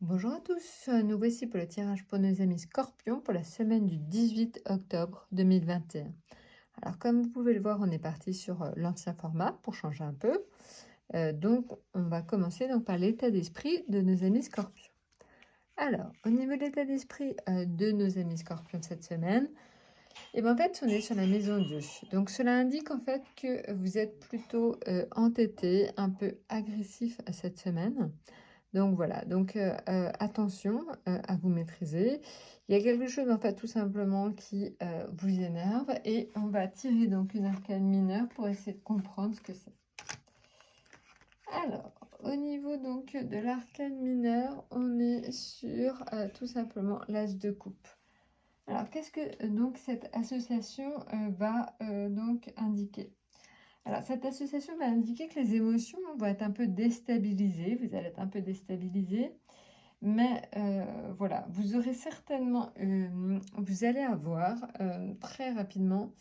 Bonjour à tous, nous voici pour le tirage pour nos amis Scorpions pour la semaine du 18 octobre 2021. Alors comme vous pouvez le voir, on est parti sur l'ancien format pour changer un peu. Donc on va commencer donc par l'état d'esprit de nos amis Scorpions. Alors au niveau de l'état d'esprit de nos amis Scorpions cette semaine, et ben en fait on est sur la maison Dieu. Donc cela indique en fait que vous êtes plutôt entêté, un peu agressif cette semaine. Donc voilà, donc attention, à vous maîtriser. Il y a quelque chose, en fait, tout simplement qui, vous énerve et on va tirer donc une arcane mineure pour essayer de comprendre ce que c'est. Alors, au niveau donc de l'arcane mineure, on est sur, tout simplement l'as de coupe. Alors qu'est-ce que, donc cette association, va, donc indiquer? Alors, cette association va indiquer que les émotions vont être un peu déstabilisées, vous allez être un peu déstabilisé. Mais voilà, vous aurez certainement, vous allez avoir très rapidement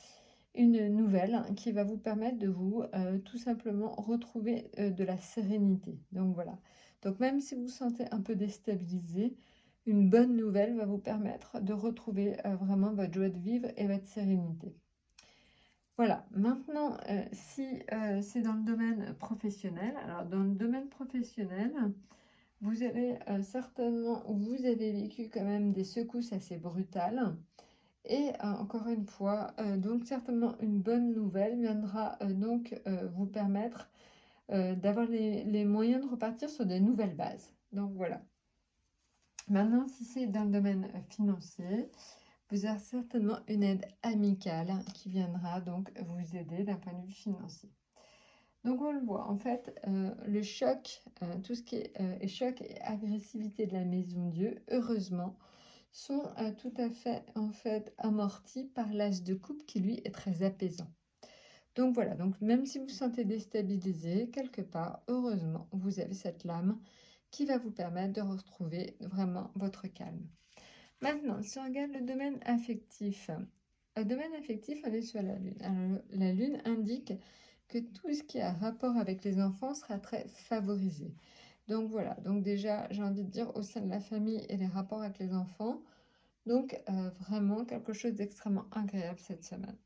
une nouvelle qui va vous permettre de vous tout simplement retrouver de la sérénité. Donc voilà. Donc même si vous vous sentez un peu déstabilisé, une bonne nouvelle va vous permettre de retrouver vraiment votre joie de vivre et votre sérénité. Voilà, maintenant, si c'est dans le domaine professionnel, alors dans le domaine professionnel, vous avez certainement, vous avez vécu quand même des secousses assez brutales. Et encore une fois, donc certainement une bonne nouvelle viendra donc vous permettre d'avoir les moyens de repartir sur des nouvelles bases. Donc voilà. Maintenant, si c'est dans le domaine financier, vous avez certainement une aide amicale qui viendra donc vous aider d'un point de vue financier. Donc on le voit, en fait, le choc, tout ce qui est choc et agressivité de la maison Dieu, heureusement, sont tout à fait, en fait, amortis par l'as de coupe qui, lui, est très apaisant. Donc voilà, donc même si vous vous sentez déstabilisé, quelque part, heureusement, vous avez cette lame qui va vous permettre de retrouver vraiment votre calme. Maintenant, si on regarde le domaine affectif, on est sur la Lune. Alors, la Lune indique que tout ce qui a rapport avec les enfants sera très favorisé. Donc voilà, donc déjà, j'ai envie de dire au sein de la famille et les rapports avec les enfants, donc vraiment quelque chose d'extrêmement agréable cette semaine.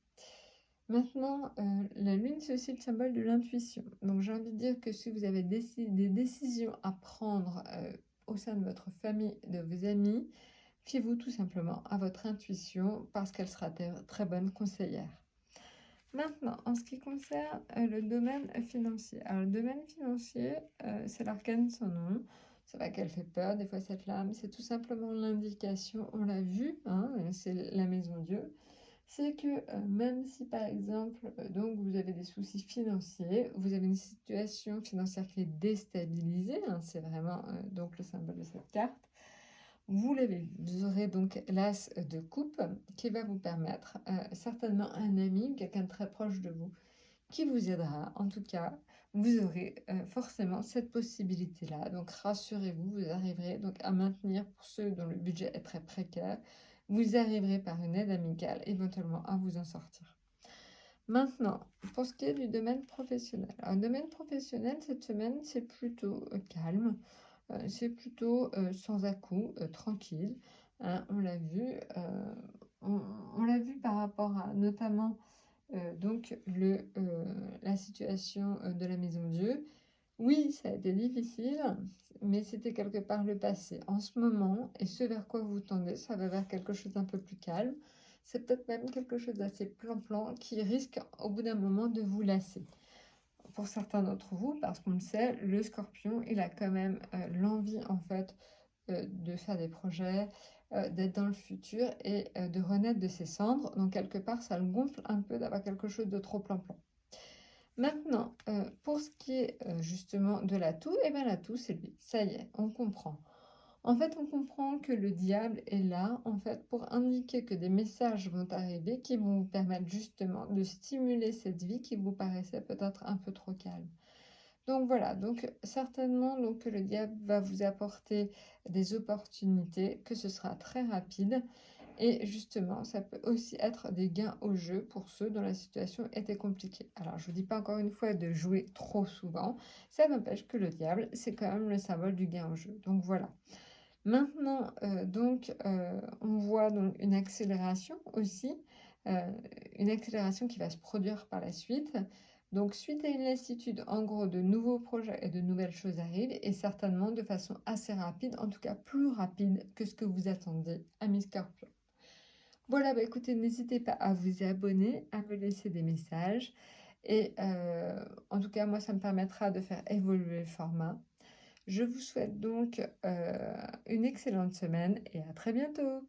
Maintenant, la Lune, c'est aussi le symbole de l'intuition. Donc j'ai envie de dire que si vous avez des décisions à prendre au sein de votre famille, de vos amis, fiez-vous tout simplement à votre intuition parce qu'elle sera très bonne conseillère. Maintenant, en ce qui concerne le domaine financier. Alors, le domaine financier, c'est l'arcane sans nom. C'est vrai qu'elle fait peur, des fois, cette lame. C'est tout simplement l'indication, on l'a vu, hein, c'est la maison Dieu. C'est que même si, par exemple, donc vous avez des soucis financiers, vous avez une situation financière qui est déstabilisée, hein, c'est vraiment donc le symbole de cette carte. Vous l'avez vu, vous aurez donc l'as de coupe qui va vous permettre, certainement un ami, quelqu'un de très proche de vous, qui vous aidera. En tout cas, vous aurez forcément cette possibilité-là. Donc rassurez-vous, vous arriverez donc à maintenir, pour ceux dont le budget est très précaire, vous arriverez par une aide amicale éventuellement à vous en sortir. Maintenant, pour ce qui est du domaine professionnel. Alors, le domaine professionnel, cette semaine, c'est plutôt calme. C'est plutôt sans à-coups, tranquille, hein, on l'a vu. On l'a vu par rapport à notamment donc la situation de la Maison Dieu. Oui, ça a été difficile, mais c'était quelque part le passé. En ce moment, et ce vers quoi vous tendez, ça va vers quelque chose d'un peu plus calme. C'est peut-être même quelque chose d'assez plan-plan qui risque au bout d'un moment de vous lasser. Pour certains d'entre vous, parce qu'on le sait, le scorpion, il a quand même l'envie en fait de faire des projets, d'être dans le futur et de renaître de ses cendres. Donc quelque part, ça le gonfle un peu d'avoir quelque chose de trop plan-plan. Maintenant, pour ce qui est justement de l'atout, eh bien l'atout, c'est lui. Ça y est, on comprend. En fait, on comprend que le diable est là, en fait, pour indiquer que des messages vont arriver qui vont vous permettre justement de stimuler cette vie qui vous paraissait peut-être un peu trop calme. Donc voilà, donc certainement donc, que le diable va vous apporter des opportunités, que ce sera très rapide. Et justement, ça peut aussi être des gains au jeu pour ceux dont la situation était compliquée. Alors, je ne vous dis pas encore une fois de jouer trop souvent, ça n'empêche que le diable, c'est quand même le symbole du gain au jeu. Donc voilà. Maintenant, on voit donc une accélération aussi, heu, une accélération qui va se produire par la suite. Donc suite à une lassitude, en gros, de nouveaux projets et de nouvelles choses arrivent et certainement de façon assez rapide, en tout cas plus rapide que ce que vous attendiez, amis Scorpions. Voilà, bah, écoutez, n'hésitez pas à vous abonner, à me laisser des messages et en tout cas, moi, ça me permettra de faire évoluer le format. Je vous souhaite donc, une excellente semaine et à très bientôt.